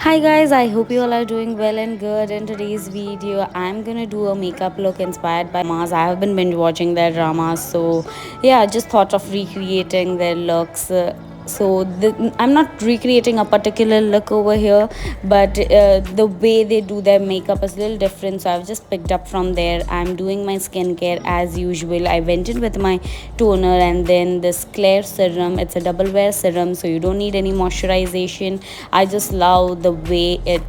Hi guys, I hope you all are doing well and good. In today's video, I'm gonna do a makeup look inspired by dramas. I have been binge watching their dramas, so yeah, just thought of recreating their looks. I'm not recreating a particular look over here, but the way they do their makeup is a little different. So I've just picked up from there. I'm doing my skincare as usual. I went in with my toner and then this Claire serum. It's a double wear serum, so you don't need any moisturization. I just love the way it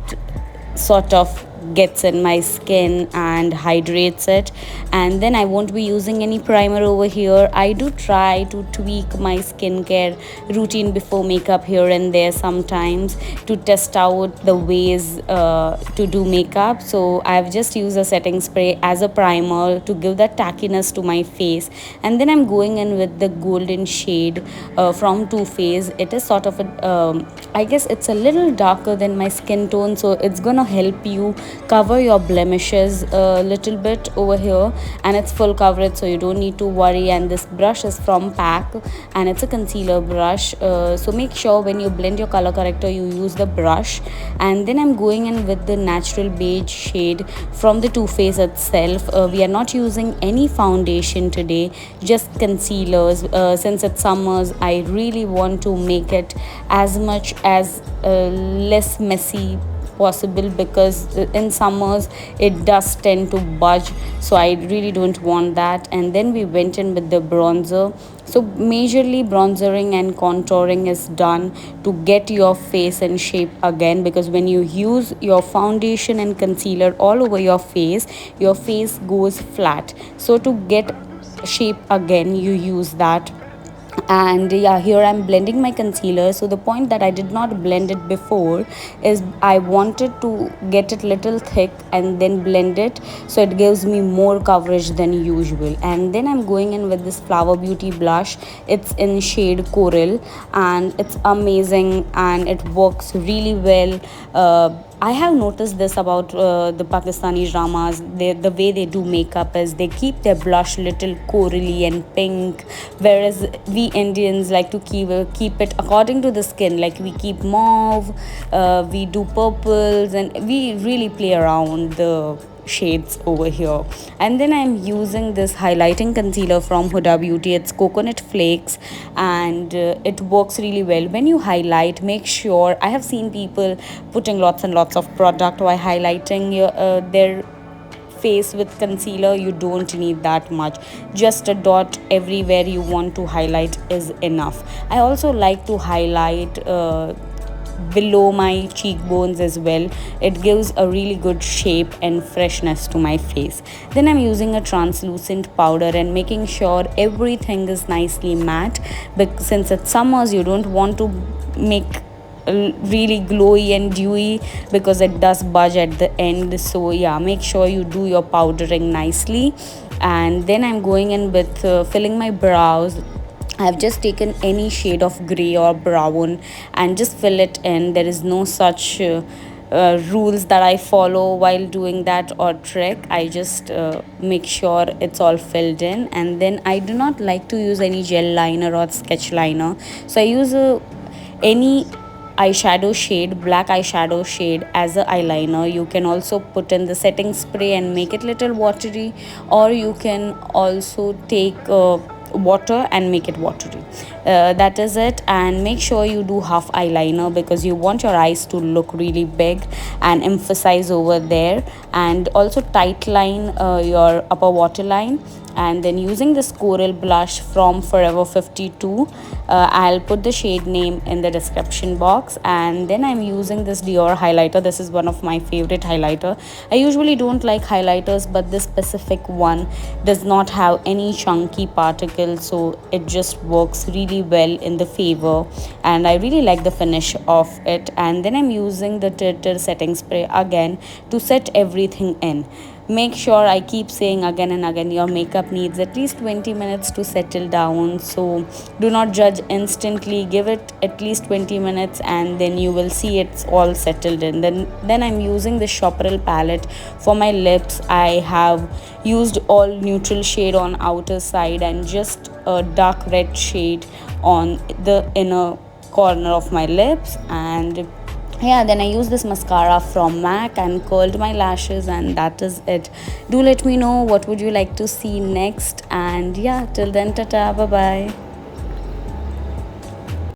sort of gets in my skin and hydrates it. And then I won't be using any primer over here. I do try to tweak my skincare routine before makeup here and there sometimes to test out the ways to do makeup. So I've just used a setting spray as a primer to give that tackiness to my face, and then I'm going in with the golden shade from Too Faced. It is sort of a I guess it's a little darker than my skin tone, so it's gonna help you cover your blemishes a little bit over here, and it's full coverage, so you don't need to worry. And this brush is from Pack, and it's a concealer brush, so make sure when you blend your color corrector you use the brush. And then I'm going in with the natural beige shade from the Too Faced itself. We are not using any foundation today, just concealers. Since it's summers, I really want to make it as much as less messy possible, because in summers it does tend to budge, so I really don't want that. And then we went in with the bronzer. So majorly bronzering and contouring is done to get your face in shape again, because when you use your foundation and concealer all over your face goes flat. So to get shape again, you use that. And yeah, here I'm blending my concealer. So the point that I did not blend it before is I wanted to get it little thick and then blend it, so it gives me more coverage than usual. And then I'm going in with this Flower Beauty blush. It's in shade Coral, and it's amazing and it works really well. I have noticed this about the Pakistani dramas. The way they do makeup is they keep their blush little corally and pink, whereas we Indians like to keep it according to the skin. Like we keep mauve, we do purples, and we really play around the shades over here. And then I'm using this highlighting concealer from Huda Beauty. It's coconut flakes, and it works really well. When you highlight, make sure, I have seen people putting lots and lots of product while highlighting their face with concealer. You don't need that much, just a dot everywhere you want to highlight is enough. I also like to highlight below my cheekbones as well. It gives a really good shape and freshness to my face. Then I'm using a translucent powder and making sure everything is nicely matte, but since it's summers you don't want to make really glowy and dewy, because it does budge at the end. So yeah, make sure you do your powdering nicely. And then I'm going in with filling my brows. I've just taken any shade of gray or brown and just fill it in. There is no such rules that I follow while doing that or trick. I just make sure it's all filled in. And then I do not like to use any gel liner or sketch liner, so I use any eyeshadow shade, black eyeshadow shade, as a eyeliner. You can also put in the setting spray and make it little watery, or you can also take water and make it watery. That is it. And make sure you do half eyeliner, because you want your eyes to look really big and emphasize over there. And also tight line your upper waterline. And then using this coral blush from Forever 52, I'll put the shade name in the description box. And then I'm using this Dior highlighter. This is one of my favorite highlighter. I usually don't like highlighters, but this specific one does not have any chunky particles, so it just works really well in the favor, and I really like the finish of it. And then I'm using the Turtle setting spray again to set everything in. Make sure, I keep saying again and again, your makeup needs at least 20 minutes to settle down, so do not judge instantly. Give it at least 20 minutes and then you will see it's all settled in. Then I'm using the Chaparral palette for my lips. I have used all neutral shade on outer side and just a dark red shade on the inner corner of my lips. And yeah, then I used this mascara from MAC and curled my lashes, and that is it. Do let me know what would you like to see next, and yeah, till then, tata, bye bye.